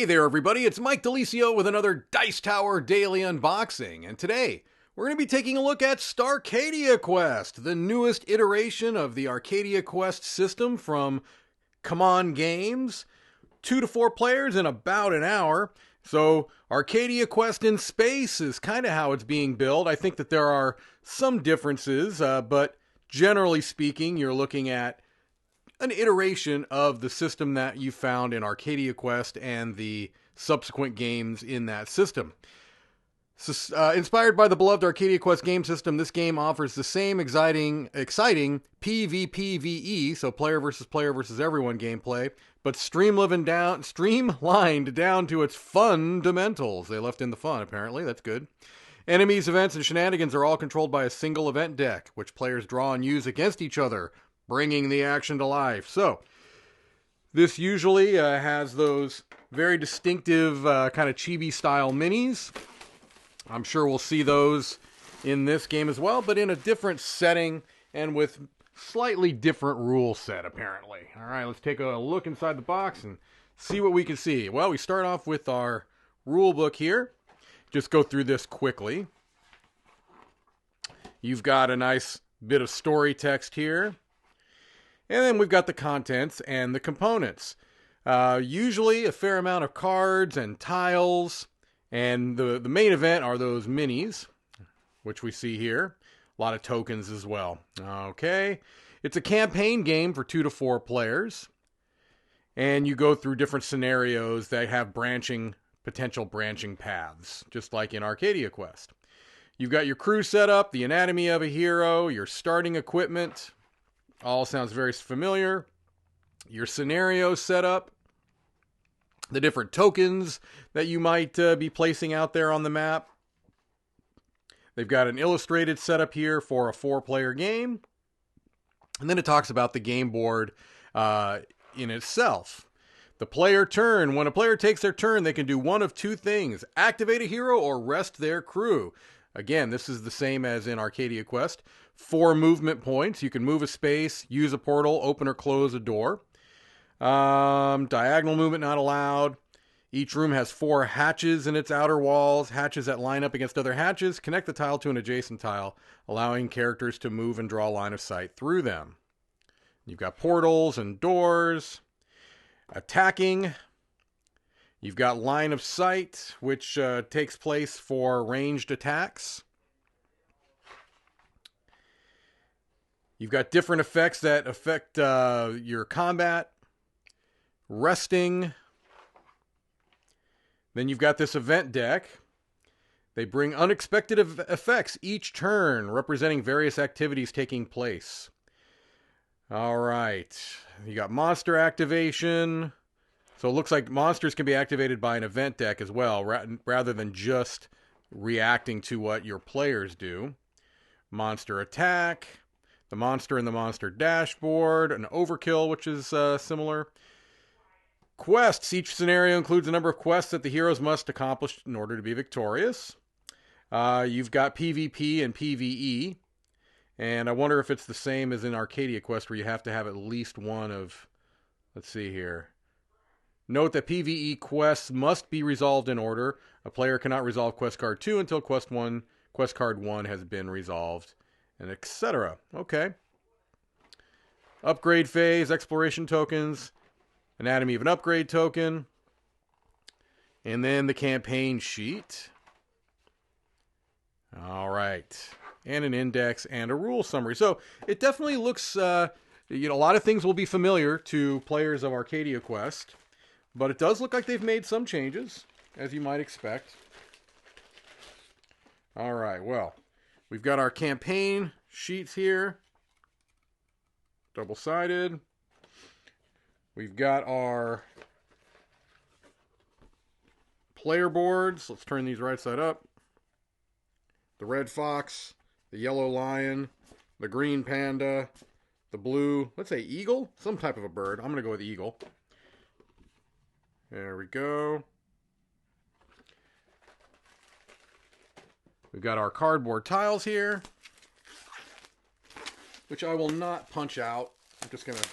there, everybody. It's Mike DeLisio with another Dice Tower Daily Unboxing. And today, we're going to be taking a look at Starcadia Quest, the newest iteration of the Arcadia Quest system from Come Games. 2 to 4 players in about an hour. So, Arcadia Quest in space is kind of how it's being billed. I think that there are some differences, but generally speaking, you're looking at an iteration of the system that you found in Arcadia Quest and the subsequent games in that system. So, inspired by the beloved Arcadia Quest game system, this game offers the same exciting PvPvE, so player versus everyone gameplay, but streamlined down to its fundamentals. They left in the fun, apparently. That's good. Enemies, events, and shenanigans are all controlled by a single event deck, which players draw and use against each other, bringing the action to life. So, this usually has those very distinctive kind of chibi-style minis. I'm sure we'll see those in this game as well, but in a different setting and with slightly different rule set, apparently. All right, let's take a look inside the box and see what we can see. Well, we start off with our rule book here. Just go through this quickly. You've got a nice bit of story text here. And then we've got the contents and the components. Usually a fair amount of cards and tiles. And the main event are those minis, which we see here. A lot of tokens as well. Okay. It's a campaign game for 2 to 4 players. And you go through different scenarios that have potential branching paths, just like in Arcadia Quest. You've got your crew set up, the anatomy of a hero, your starting equipment. All sounds very familiar. Your scenario setup, the different tokens that you might be placing out there on the map. They've got an illustrated setup here for a 4-player game. And then it talks about the game board in itself. The player turn. When a player takes their turn, they can do one of 2 things. Activate a hero or rest their crew. Again, this is the same as in Arcadia Quest. 4 movement points. You can move a space, use a portal, open or close a door. Diagonal movement not allowed. Each room has 4 hatches in its outer walls. Hatches that line up against other hatches. Connect the tile to an adjacent tile, allowing characters to move and draw line of sight through them. You've got portals and doors. Attacking. You've got line of sight, which takes place for ranged attacks. You've got different effects that affect your combat. Resting. Then you've got this event deck. They bring unexpected effects each turn, representing various activities taking place. All right. You got monster activation. So it looks like monsters can be activated by an event deck as well, rather than just reacting to what your players do. Monster attack. The monster in the monster dashboard. An overkill, which is similar. Quests. Each scenario includes a number of quests that the heroes must accomplish in order to be victorious. You've got PvP and PvE. And I wonder if it's the same as in Arcadia Quest, where you have to have at least one of... Let's see here. Note that PvE quests must be resolved in order. A player cannot resolve quest card 2 until quest card 1 has been resolved, and etc. Okay. Upgrade phase, exploration tokens, anatomy of an upgrade token, and then the campaign sheet. All right. And an index and a rule summary. So it definitely looks, a lot of things will be familiar to players of Arcadia Quest. But it does look like they've made some changes, as you might expect. All right, well, we've got our campaign sheets here. Double-sided. We've got our player boards. Let's turn these right side up. The red fox, the yellow lion, the green panda, the blue, let's say eagle? Some type of a bird. I'm going to go with eagle. There we go. We've got our cardboard tiles here, which I will not punch out. I'm just going to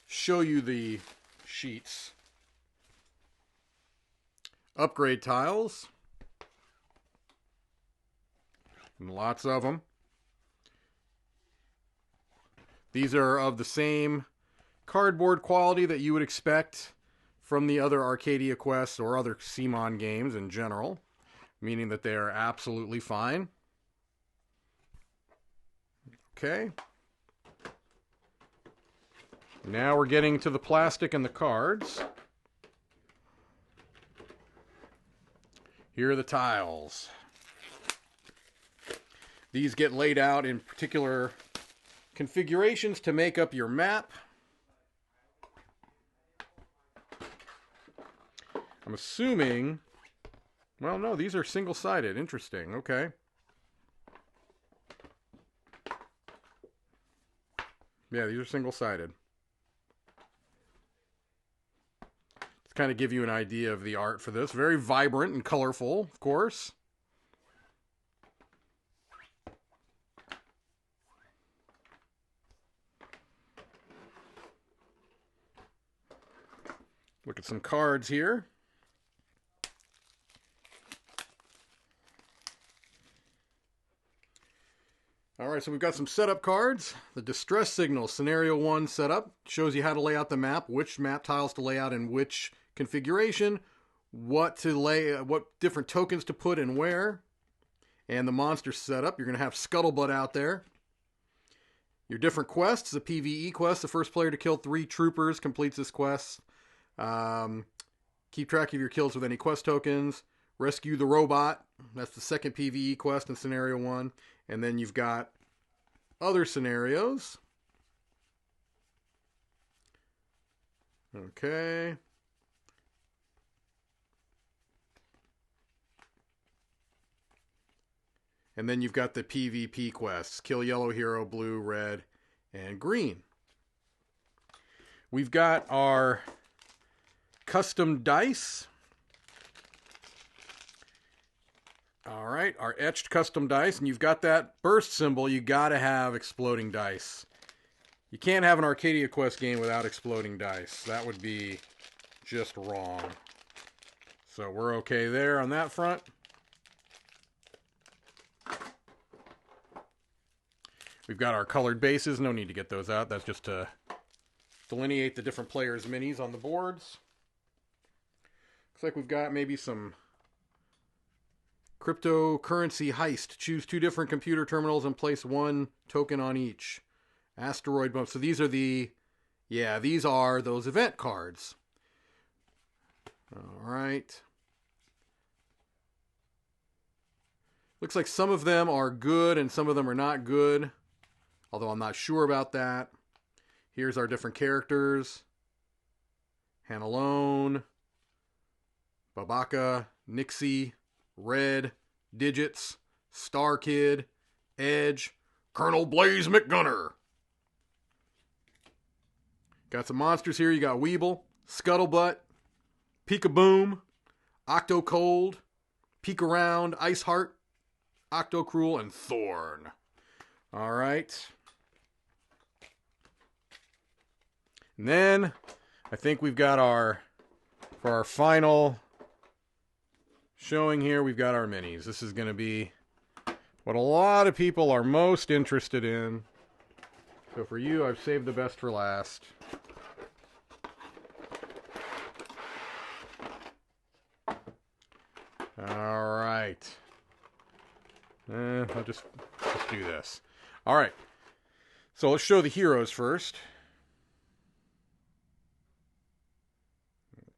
show you the sheets. upgrade tiles. And lots of them. These are of the same cardboard quality that you would expect from the other Arcadia quests or other CMON games in general, meaning that they are absolutely fine. Okay. Now we're getting to the plastic and the cards. Here are the tiles. These get laid out in particular configurations to make up your map. I'm assuming, well, no, these are single-sided. Interesting. Okay. Yeah, these are single-sided. To kind of give you an idea of the art for this. Very vibrant and colorful, of course. Look at some cards here. All right, so we've got some setup cards. The distress signal, scenario 1 setup, shows you how to lay out the map, which map tiles to lay out in which configuration, what different tokens to put and where. And the monster setup, you're going to have Scuttlebutt out there. Your different quests, the PvE quest, the first player to kill 3 troopers completes this quest. Keep track of your kills with any quest tokens. Rescue the robot, that's the second PvE quest in scenario 1. And then you've got other scenarios. Okay. And then you've got the PvP quests. Kill yellow hero, blue, red, and green. We've got our custom dice. All right, our etched custom dice, and you've got that burst symbol. You got to have exploding dice. You can't have an Arcadia Quest game without exploding dice. That would be just wrong. So we're okay there on that front. We've got our colored bases. No need to get those out. That's just to delineate the different players' minis on the boards. Looks like we've got maybe some cryptocurrency heist. Choose 2 different computer terminals and place 1 token on each. Asteroid bump. So these are these are those event cards. All right. Looks like some of them are good and some of them are not good, although I'm not sure about that. Here's our different characters. Hannalone, Babaka, Nixie, Red, Digits, Star Kid, Edge, Colonel Blaze McGunner. Got some monsters here. You got Weeble, Scuttlebutt, Peekaboom, Octocold, Peek Around, Iceheart, Octocruel, and Thorn. All right. And then I think we've got for our final showing here, we've got our minis. This is going to be what a lot of people are most interested in. So for you, I've saved the best for last. All right. I'll just do this. All right. So let's show the heroes first.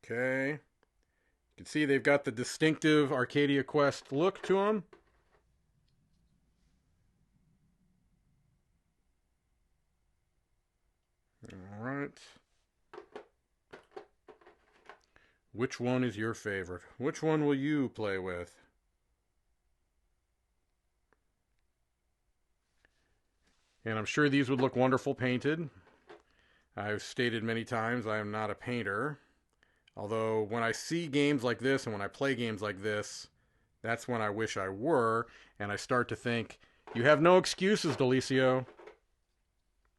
Okay. You can see they've got the distinctive Arcadia Quest look to them. All right. Which one is your favorite? Which one will you play with? And I'm sure these would look wonderful painted. I've stated many times I am not a painter. Although when I see games like this and when I play games like this, that's when I wish I were. And I start to think, you have no excuses, Delicio.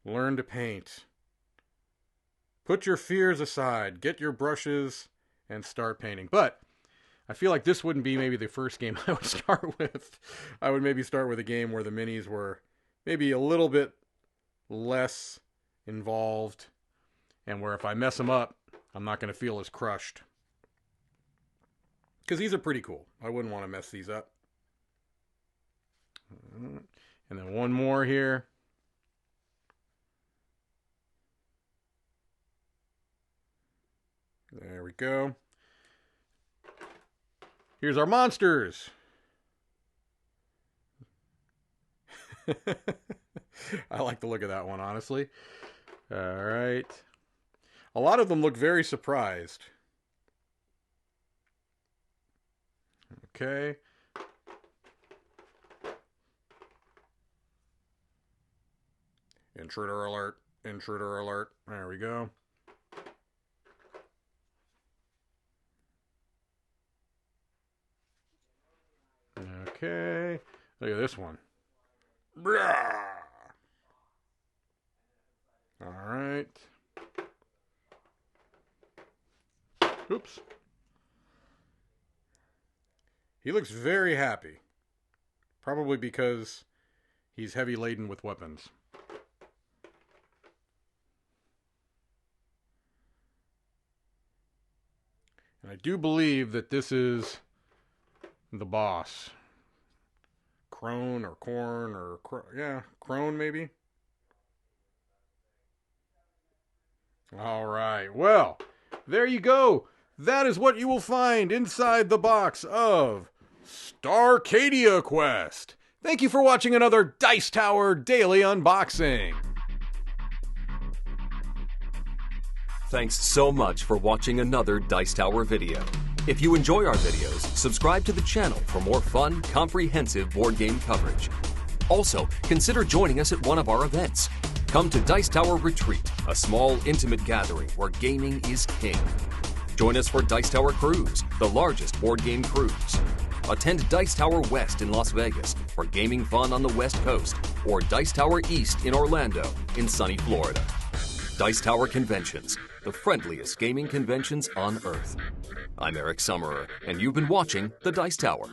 Learn to paint. Put your fears aside. Get your brushes and start painting. But I feel like this wouldn't be maybe the first game I would start with. I would maybe start with a game where the minis were maybe a little bit less involved, and where if I mess them up, I'm not going to feel as crushed. Because these are pretty cool. I wouldn't want to mess these up. And then one more here. There we go. Here's our monsters. I like the look of that one, honestly. All right. A lot of them look very surprised. Okay. Intruder alert. Intruder alert. There we go. Okay. Look at this one. All right. Oops. He looks very happy. Probably because he's heavy laden with weapons. And I do believe that this is the boss. Crone or Corn or... yeah, Crone maybe? All right. Well, there you go. That is what you will find inside the box of Starcadia Quest. Thank you for watching another Dice Tower Daily Unboxing. Thanks so much for watching another Dice Tower video. If you enjoy our videos, subscribe to the channel for more fun, comprehensive board game coverage. Also, consider joining us at one of our events. Come to Dice Tower Retreat, a small, intimate gathering where gaming is king. Join us for Dice Tower Cruise, the largest board game cruise. Attend Dice Tower West in Las Vegas for gaming fun on the West Coast, or Dice Tower East in Orlando in sunny Florida. Dice Tower Conventions, the friendliest gaming conventions on Earth. I'm Eric Summerer, and you've been watching The Dice Tower.